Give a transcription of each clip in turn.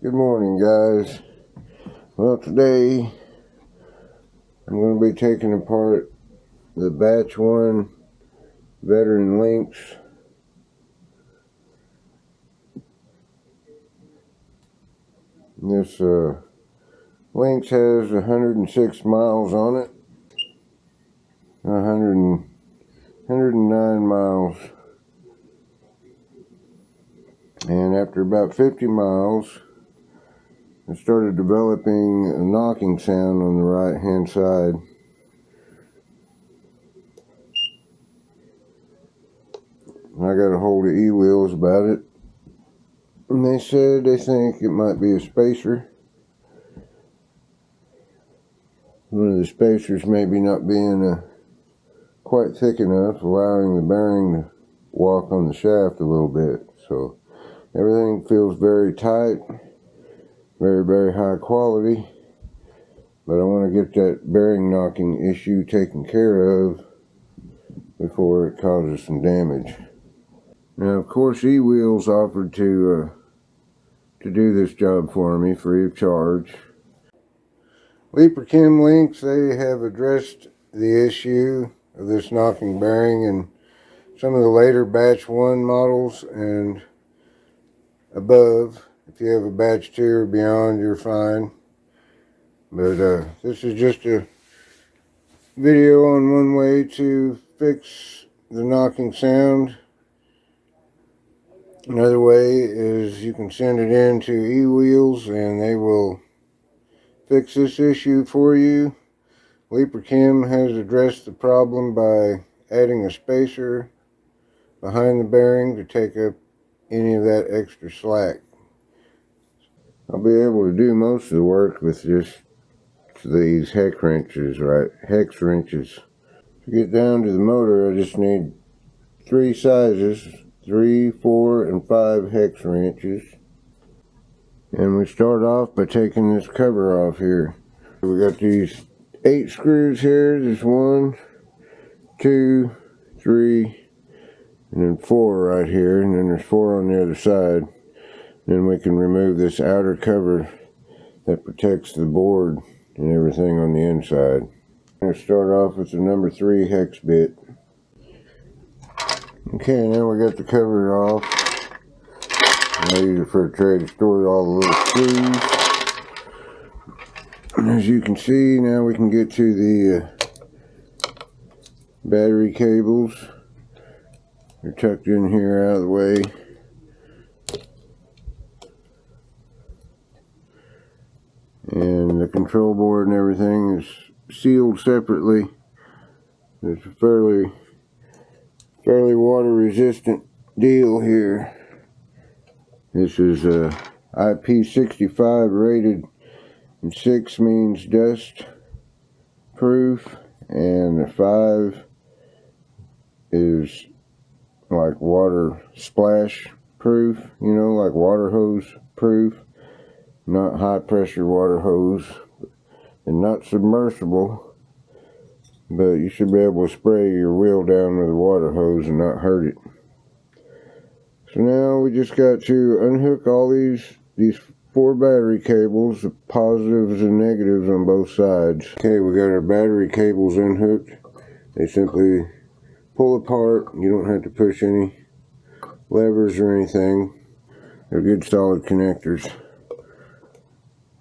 Good morning, guys. Well, today I'm going to be taking apart the batch 1 Veteran Lynx. This Lynx has 106 miles on it, 109 miles, and after about 50 miles it started developing a knocking sound on the right hand side. I got a hold of Ewheels about it, and they said they think it might be a spacer. One of the spacers maybe not being quite thick enough, allowing the bearing to walk on the shaft a little bit. So everything feels very tight, very high quality, but I want to get that bearing knocking issue taken care of before it causes some damage. Now, of course, Ewheels offered to do this job for me free of charge. Leaperkim Lynx, they have addressed the issue of this knocking bearing in some of the later batch 1 models and above. If you have a batch 2 or beyond, you're fine. But this is just a video on one way to fix the knocking sound. Another way is you can send it in to Ewheels and they will fix this issue for you. Leaperkim has addressed the problem by adding a spacer behind the bearing to take up any of that extra slack. I'll be able to do most of the work with just these hex wrenches. To get down to the motor, I just need 3 sizes, 3, 4, and 5 hex wrenches. And we start off by taking this cover off here. We got these 8 screws here. There's 1, 2, 3, and then 4 right here, and then there's 4 on the other side. Then we can remove this outer cover that protects the board and everything on the inside. I'm going to start off with the number 3 hex bit. Okay, now we got the cover off. I use it for a tray to store all the little screws. And as you can see, now we can get to the battery cables. They're tucked in here out of the way. And the control board and everything is sealed separately. It's a fairly water resistant deal here. This is IP65 rated, and 6 means dust proof, and the 5 is like water splash proof, you know, like water hose proof. Not high pressure water hose and not submersible, but you should be able to spray your wheel down with a water hose and not hurt it. So now we just got to unhook all these 4 battery cables, the positives and negatives on both sides. Okay, we got our battery cables unhooked. They simply pull apart. You don't have to push any levers or anything. They're good solid connectors.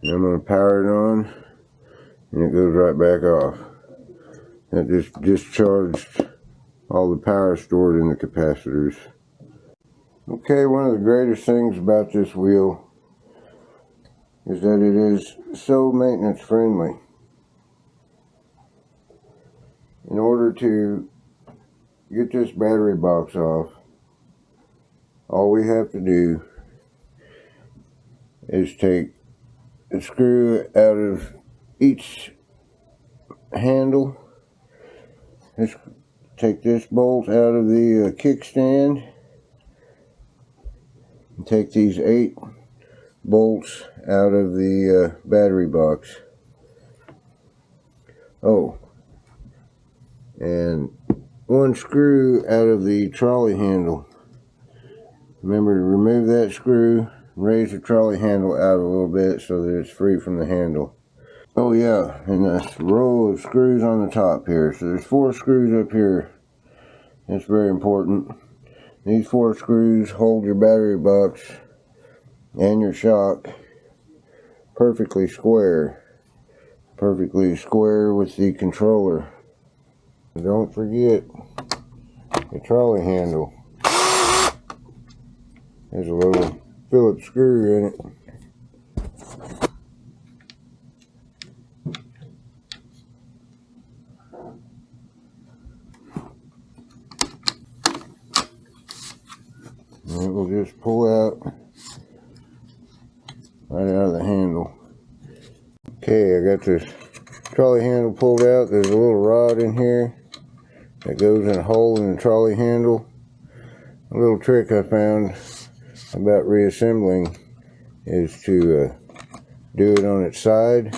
And I'm going to power it on, and it goes right back off. That just discharged all the power stored in the capacitors. Okay, one of the greatest things about this wheel is that it is so maintenance friendly. In order to get this battery box off, all we have to do is take a screw out of each handle. Take this bolt out of the kickstand, and take these 8 bolts out of the battery box. Oh, and 1 screw out of the trolley handle. Remember to remove that screw raise the trolley handle out a little bit so that it's free from the handle. Oh yeah, and this row of screws on the top here. So there's 4 screws up here. That's very important. These 4 screws hold your battery box and your shock perfectly square. Perfectly square with the controller. Don't forget the trolley handle. There's a little Phillips screw in it. And it will just pull out right out of the handle. Okay, I got this trolley handle pulled out. There's a little rod in here that goes in a hole in the trolley handle. A little trick I found about reassembling is to do it on its side.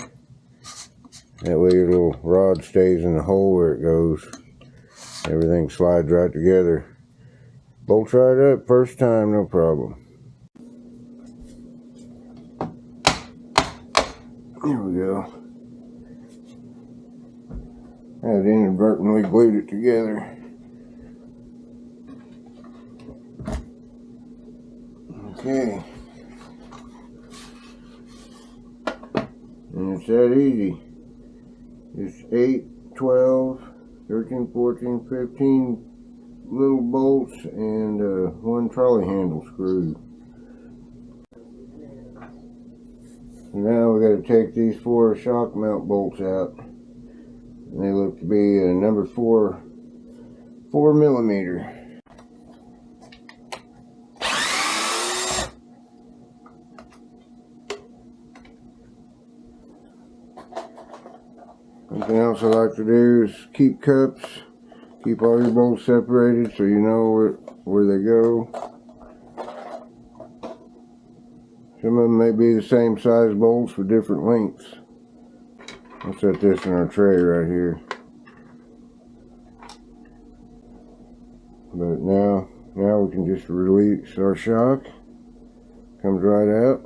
That way your little rod stays in the hole where it goes. Everything slides right together. Bolts right up first time, no problem. Here we go. I've inadvertently glued it together. Okay. And it's that easy. It's 8, 12, 13, 14, 15 little bolts and 1 trolley handle screw. Now we got to take these 4 shock mount bolts out. And they look to be a number 4 millimeter. Something else I like to do is keep cups. Keep all your bolts separated so you know where they go. Some of them may be the same size bolts with different lengths. I'll set this in our tray right here. But now we can just release our shock. Comes right out.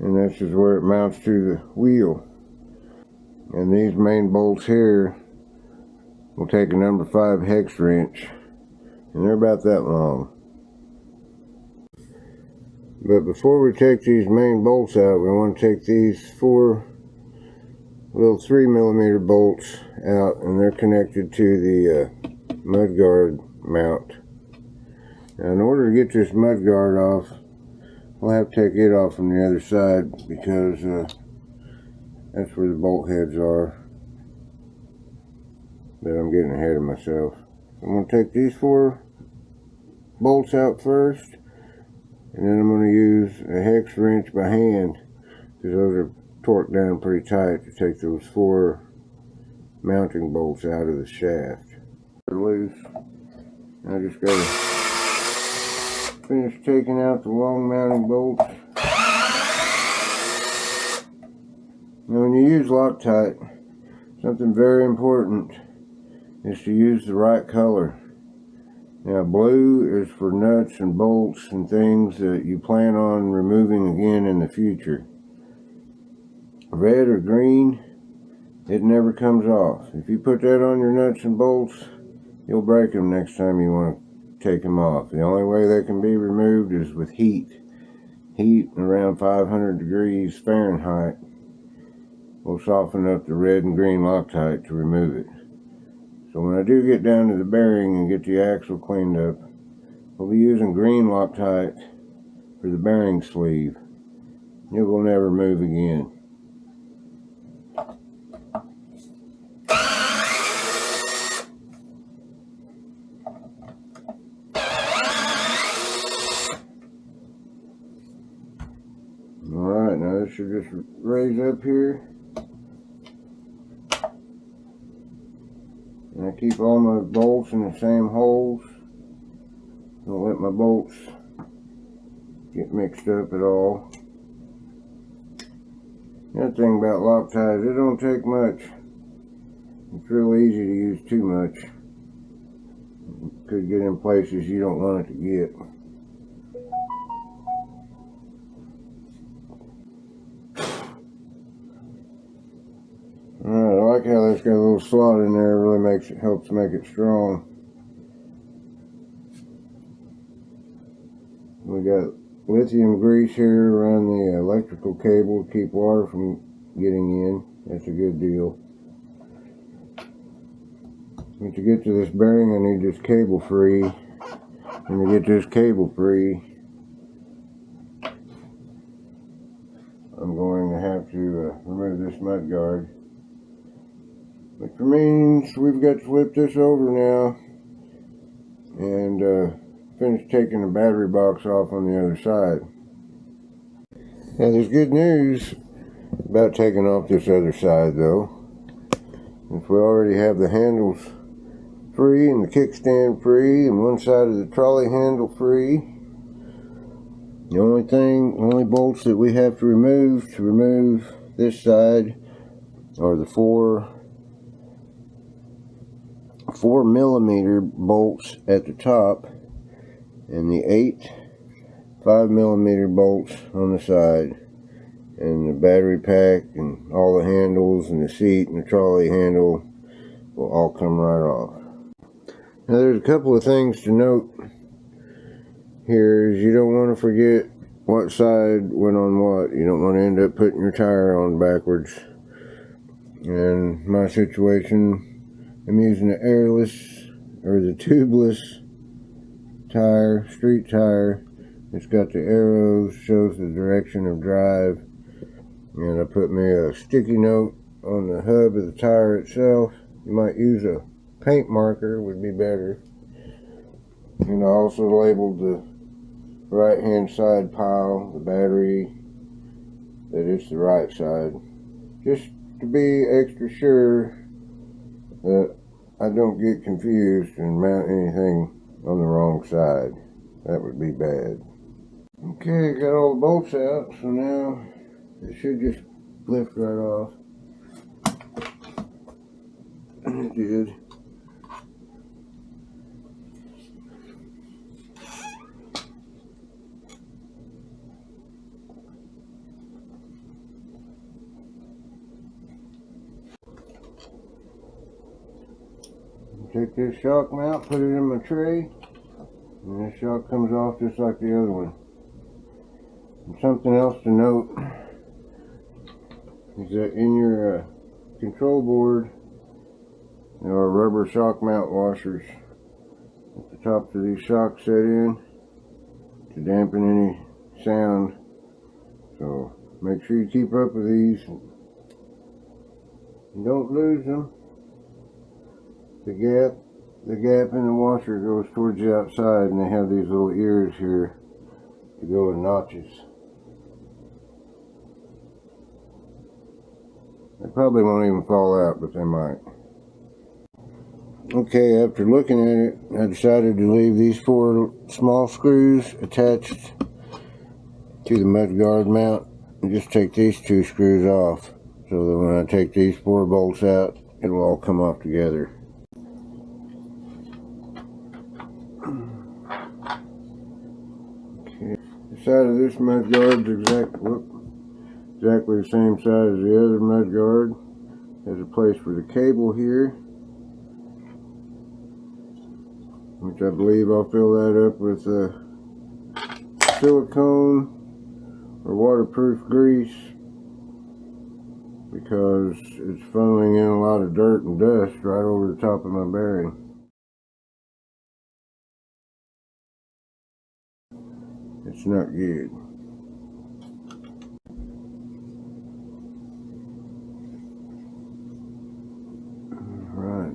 And this is where it mounts to the wheel. And these main bolts here will take a number 5 hex wrench. And they're about that long. But before we take these main bolts out, we want to take these 4 little 3 millimeter bolts out, and they're connected to the mudguard mount. Now in order to get this mudguard off, we'll have to take it off from the other side because that's where the bolt heads are. But I'm getting ahead of myself. I'm going to take these 4 bolts out first, and then I'm going to use a hex wrench by hand because those are torqued down pretty tight to take those 4 mounting bolts out of the shaft. They're loose. I just got to finish taking out the long mounting bolts. Now when you use Loctite, something very important is to use the right color. Now blue is for nuts and bolts and things that you plan on removing again in the future. Red or green, it never comes off. If you put that on your nuts and bolts, you'll break them next time you want to take them off. The only way they can be removed is with heat. Heat around 500 degrees Fahrenheit will soften up the red and green Loctite to remove it. So when I do get down to the bearing and get the axle cleaned up, we'll be using green Loctite for the bearing sleeve. It will never move again. Alright, now this should just raise up here. And I keep all my bolts in the same holes. Don't let my bolts get mixed up at all. The other thing about Loctite, it don't take much. It's real easy to use too much. could get in places you don't want it to get. Alright, I like how that's got a little slot in there. It really helps make it strong. We got lithium grease here around the electrical cable to keep water from getting in. That's a good deal. But to get to this bearing, I need this cable free. And to get this cable free, I'm going to have to remove this mud guard. Which means we've got to flip this over now and finish taking the battery box off on the other side. Now there's good news about taking off this other side though. If we already have the handles free and the kickstand free and one side of the trolley handle free, the only bolts that we have to remove this side are the 4mm bolts at the top and the 8 5mm bolts on the side, and the battery pack and all the handles and the seat and the trolley handle will all come right off. Now there's a couple of things to note here. Is you don't want to forget what side went on what. You don't want to end up putting your tire on backwards. In my situation, I'm using the airless or the tubeless tire, street tire. It's got the arrows, shows the direction of drive, and I put me a sticky note on the hub of the tire itself. You might use a paint marker, would be better. And I also labeled the right hand side pile, the battery, that it's the right side, just to be extra sure that I don't get confused and mount anything on the wrong side. That would be bad. Okay, got all the bolts out, so now it should just lift right off. And it did. Take this shock mount, put it in my tray, and this shock comes off just like the other one. And something else to note is that in your control board there are rubber shock mount washers at the tops of these shocks set in to dampen any sound. So make sure you keep up with these and don't lose them. The gap in the washer goes towards the outside, and they have these little ears here to go in notches. They probably won't even fall out, but they might. Okay, after looking at it, I decided to leave these 4 small screws attached to the mudguard mount and just take these 2 screws off, so that when I take these 4 bolts out, it will all come off together. Okay, the side of this mudguard is exactly the same size as the other mudguard. There's a place for the cable here, which I believe I'll fill that up with silicone or waterproof grease, because it's funneling in a lot of dirt and dust right over the top of my bearing. It's not good. Right.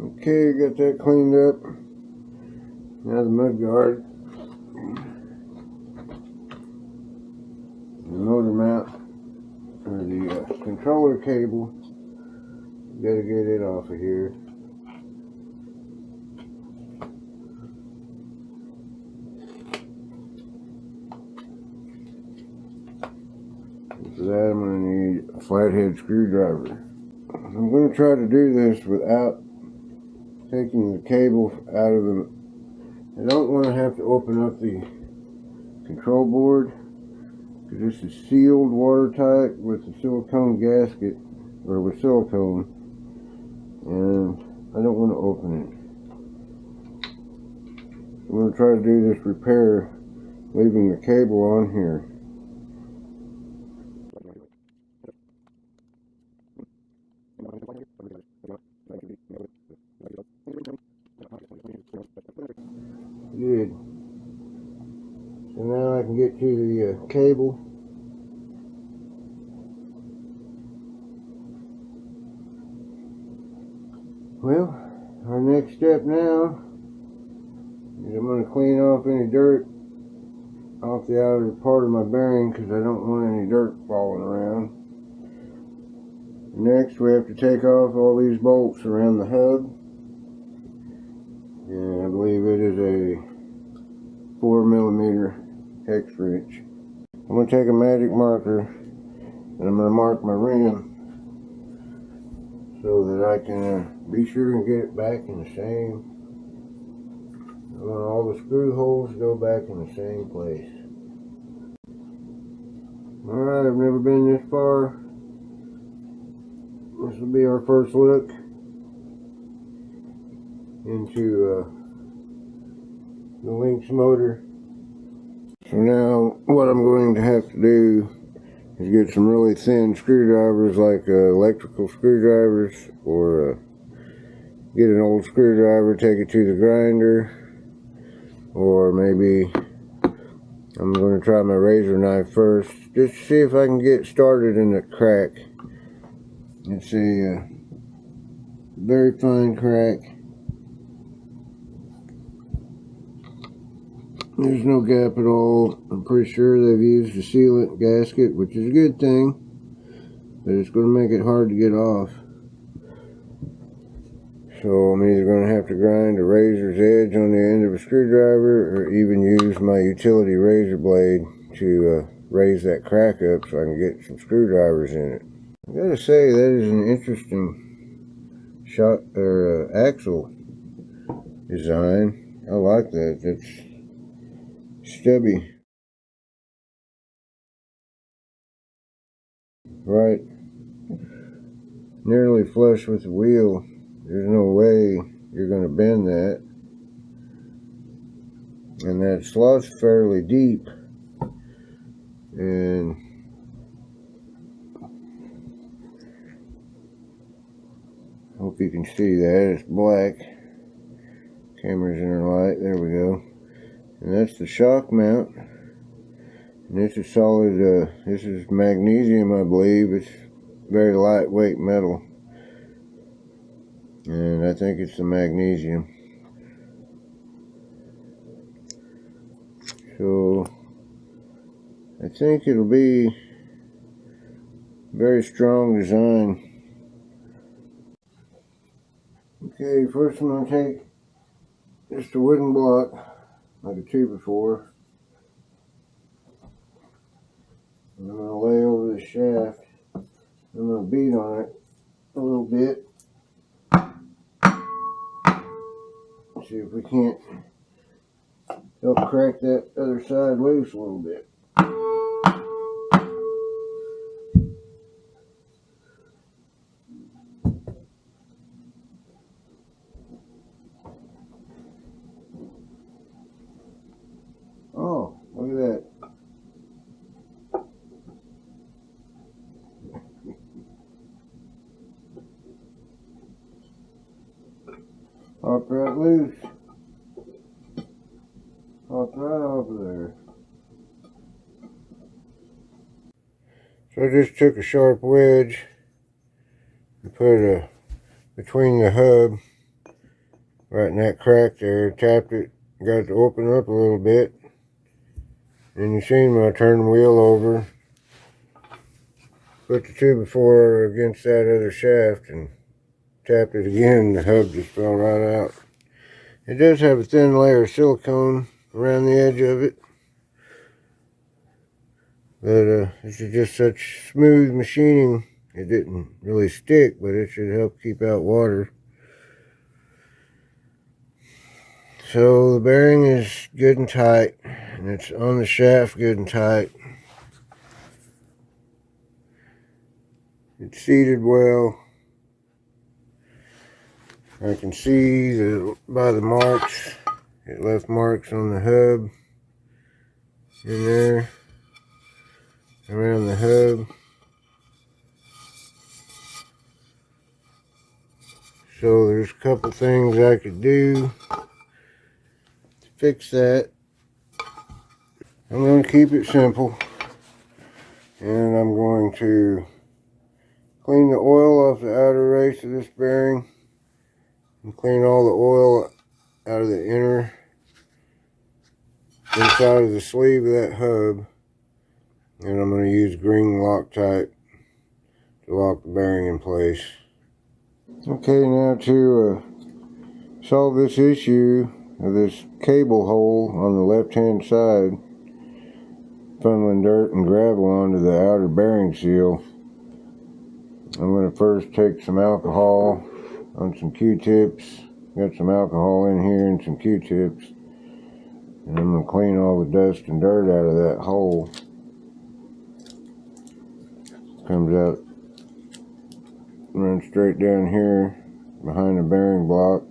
Okay, got that cleaned up. Now the mudguard, the motor mount, or the controller cable, gotta get it off of here. that, I'm going to need a flathead screwdriver. I'm going to try to do this without taking the cable out of the... I don't want to have to open up the control board, because this is sealed watertight with the silicone gasket, or with silicone, and I don't want to open it. I'm going to try to do this repair leaving the cable on here. Good. So now I can get to the cable. Well, our next step now is I'm going to clean off any dirt off the outer part of my bearing, because I don't want any dirt falling around. Next, we have to take off all these bolts around the hub, and I believe it is a 4mm hex wrench. I'm going to take a magic marker and I'm going to mark my rim so that I can be sure and get it back in the same. I want all the screw holes to go back in the same place. Alright, I've never been this far. This will be our first look into the Lynx motor. So now what I'm going to have to do is get some really thin screwdrivers, like electrical screwdrivers, or get an old screwdriver, take it to the grinder, or maybe I'm going to try my razor knife first, just to see if I can get started in the crack. It's a very fine crack. There's no gap at all. I'm pretty sure they've used a sealant gasket, which is a good thing, but it's going to make it hard to get off. So I'm either going to have to grind a razor's edge on the end of a screwdriver, or even use my utility razor blade to raise that crack up so I can get some screwdrivers in it. I gotta say, that is an interesting shot or axle design. I like that. That's stubby. Right, nearly flush with the wheel. There's no way you're going to bend that. And that slot's fairly deep. And hope you can see that. It's black. Camera's in the light. There we go. And that's the shock mount. And this is solid. This is magnesium, I believe. It's very lightweight metal. And I think it's the magnesium. So I think it'll be very strong design. Okay, first I'm going to take just a wooden block, like a 2x4. And I'm going to lay over the shaft. I'm going to beat on it a little bit. See if we can't help crack that other side loose a little bit. Oh, look at that. Popped right loose. Popped right off of there. So I just took a sharp wedge and put it between the hub, right in that crack there, tapped it, got it to open up a little bit. And you seen when I turned the wheel over, put the 2x4 against that other shaft and tapped it again, the hub just fell right out. It does have a thin layer of silicone around the edge of it, But this is just such smooth machining. It didn't really stick, but it should help keep out water. So the bearing is good and tight, and it's on the shaft good and tight. It's seated well. I can see that by the marks, it left marks on the hub in there, around the hub. So there's a couple things I could do to fix that. I'm going to keep it simple, and I'm going to clean the oil off the outer race of this bearing and clean all the oil out of the inner inside of the sleeve of that hub, and I'm going to use green Loctite to lock the bearing in place. Okay, now to solve this issue of this cable hole on the left hand side, funneling dirt and gravel onto the outer bearing seal, I'm going to first take some alcohol on some Q-tips. Got some alcohol in here and some Q-tips, and I'm going to clean all the dust and dirt out of that hole. Comes out, runs straight down here behind the bearing block.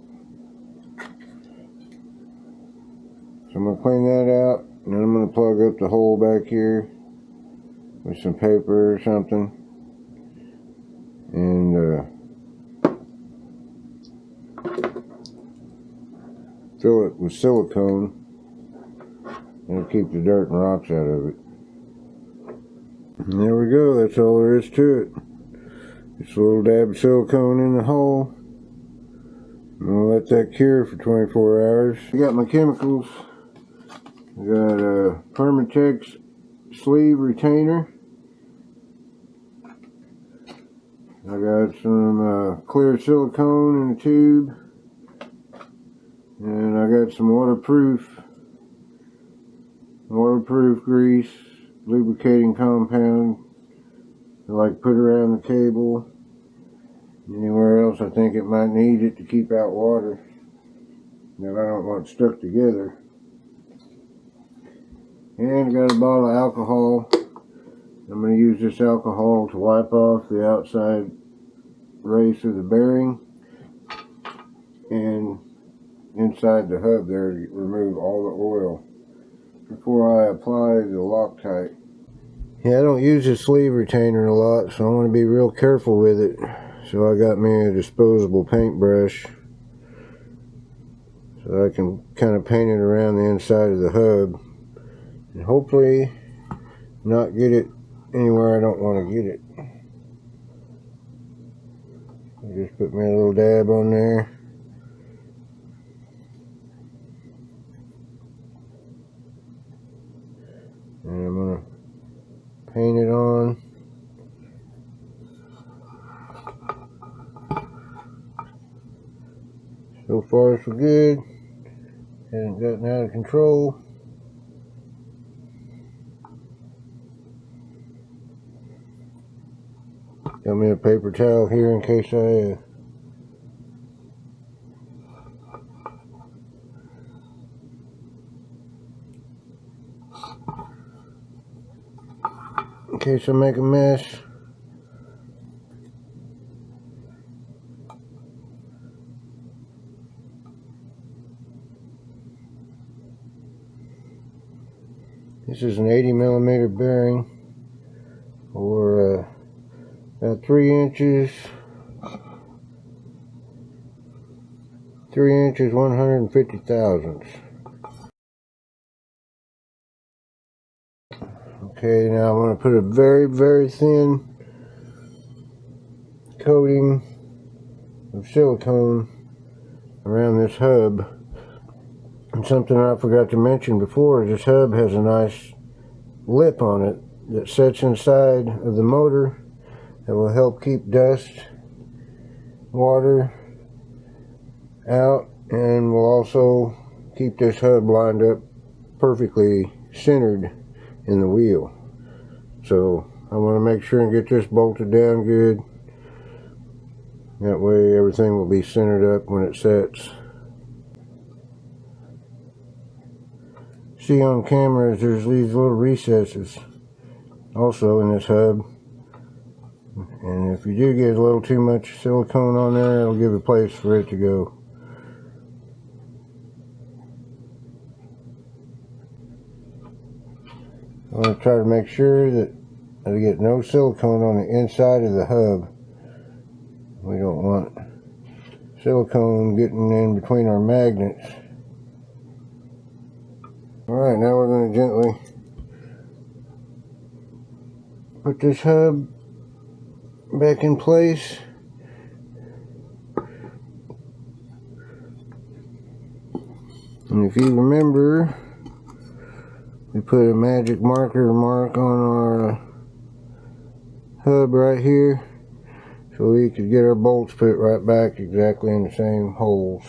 So I'm going to clean that out, and then I'm going to plug up the hole back here with some paper or something, and fill it with silicone. It'll keep the dirt and rocks out of it. And there we go, that's all there is to it. Just a little dab of silicone in the hole. I'm going to let that cure for 24 hours. I got my chemicals. I got a Permatex sleeve retainer. I got some clear silicone in a tube. And I got some waterproof grease, lubricating compound to like put around the cable. Anywhere else I think it might need it to keep out water that I don't want stuck together. And I got a bottle of alcohol. I'm going to use this alcohol to wipe off the outside race of the bearing and inside the hub there to remove all the oil before I apply the Loctite. Yeah, I don't use this sleeve retainer a lot, so I want to be real careful with it. So I got me a disposable paintbrush so I can kind of paint it around the inside of the hub and hopefully not get it anywhere I don't want to get it. I just put me a little dab on there. And I'm going to paint it on. So far so good. Hasn't gotten out of control. Got me a paper towel here in case I make a mess. This is an 80mm bearing, or about 3 inches, 150 thousandths. Okay, now I'm going to put a very, very thin coating of silicone around this hub. And something I forgot to mention before is this hub has a nice lip on it that sits inside of the motor that will help keep dust, water out, and will also keep this hub lined up perfectly centered in the wheel. So I want to make sure and get this bolted down good. That way everything will be centered up when it sets. See on cameras there's these little recesses also in this hub. And if you do get a little too much silicone on there, it'll give a place for it to go. I want to try to make sure that I get no silicone on the inside of the hub. We don't want silicone getting in between our magnets. Alright, now we're going to gently put this hub back in place. And if you remember, we put a magic marker mark on our hub right here, so we could get our bolts put right back exactly in the same holes.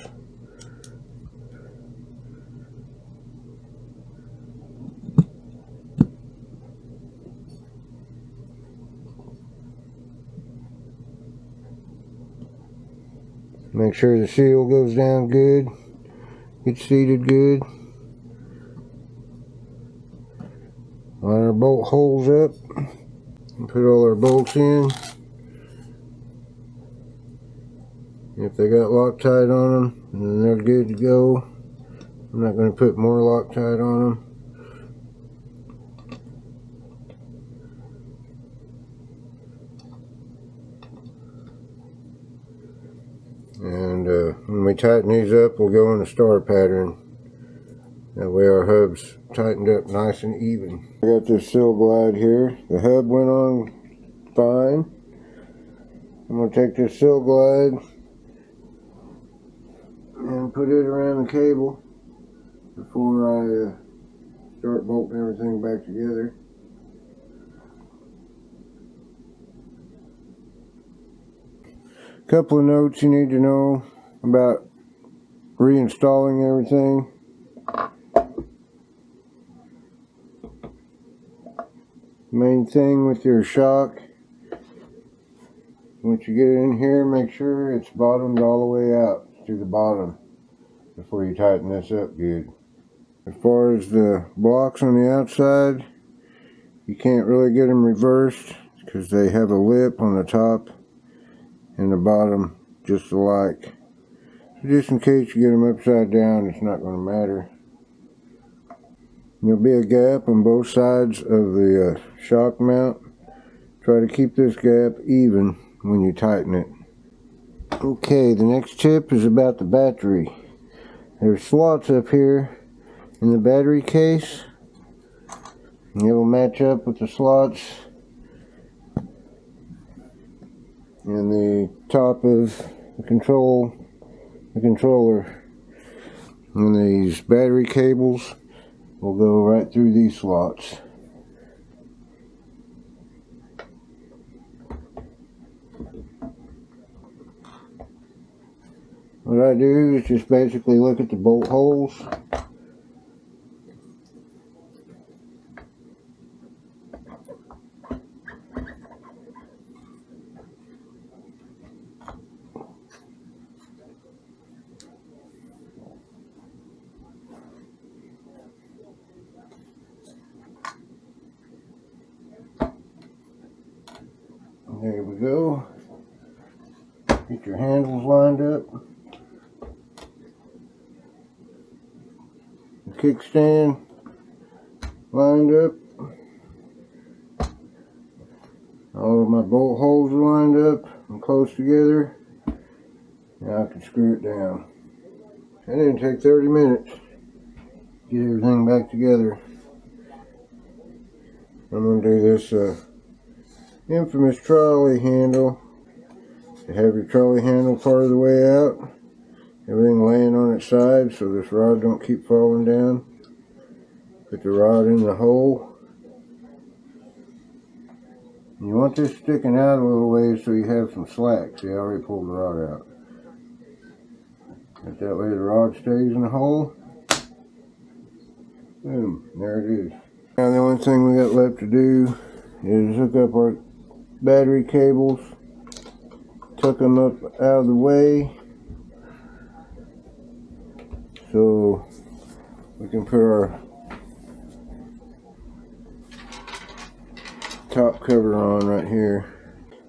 Make sure the seal goes down good, gets seated good. Line our bolt holes up and put all our bolts in. If they got Loctite on them, then they're good to go. I'm not going to put more Loctite on them. And when we tighten these up, we'll go in the star pattern. That way our hub's tightened up nice and even. I got this Sil Glide here. The hub went on fine. I'm going to take this Sil Glide and put it around the cable before I start bolting everything back together. Couple of notes you need to know about reinstalling everything. Main thing with your shock, once you get it in here, make sure it's bottomed all the way out to the bottom before you tighten this up good. As far as the blocks on the outside, you can't really get them reversed because they have a lip on the top and the bottom just alike. So just in case you get them upside down, it's not going to matter. There'll be a gap on both sides of the shock mount. Try to keep this gap even when you tighten it. Okay, the next tip is about the battery. There's slots up here in the battery case, and it will match up with the slots in the top of the controller. And these battery cables will go right through these slots. What I do is just basically look at the bolt holes. There we go. Get your handles lined up. The kickstand lined up. All of my bolt holes are lined up and close together. Now I can screw it down. It didn't take 30 minutes to get everything back together. I'm going to do this infamous trolley handle. To have your trolley handle part of the way out, everything laying on its side so this rod don't keep falling down. Put the rod in the hole. And you want this sticking out a little ways so you have some slack. See, I already pulled the rod out. But that way the rod stays in the hole. Boom, there it is. Now the only thing we got left to do is hook up our battery cables, tuck them up out of the way so we can put our top cover on right here.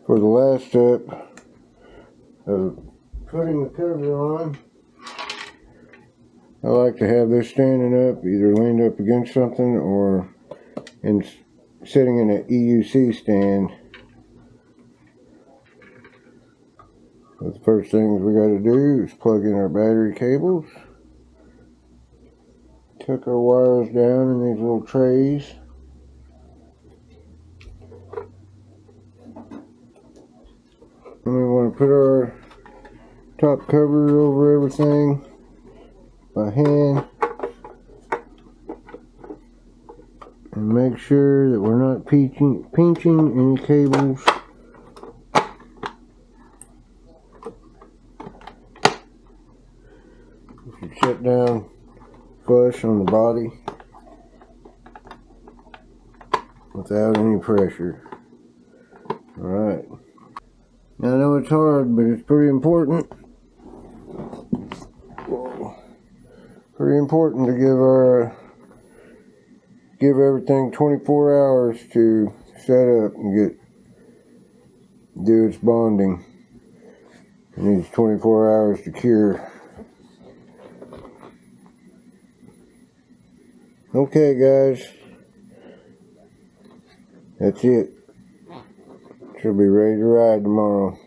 For the last step of putting the cover on, I like to have this standing up, either leaned up against something or sitting in an EUC stand. But the first things we got to do is plug in our battery cables, tuck our wires down in these little trays. And we want to put our top cover over everything by hand and make sure that we're not pinching any cables. We should sit down flush on the body without any pressure. Alright. Now I know it's hard, but it's pretty important. Whoa. Pretty important to give everything 24 hours to set up and do its bonding. It needs 24 hours to cure. Okay guys, that's it. She'll be ready to ride tomorrow.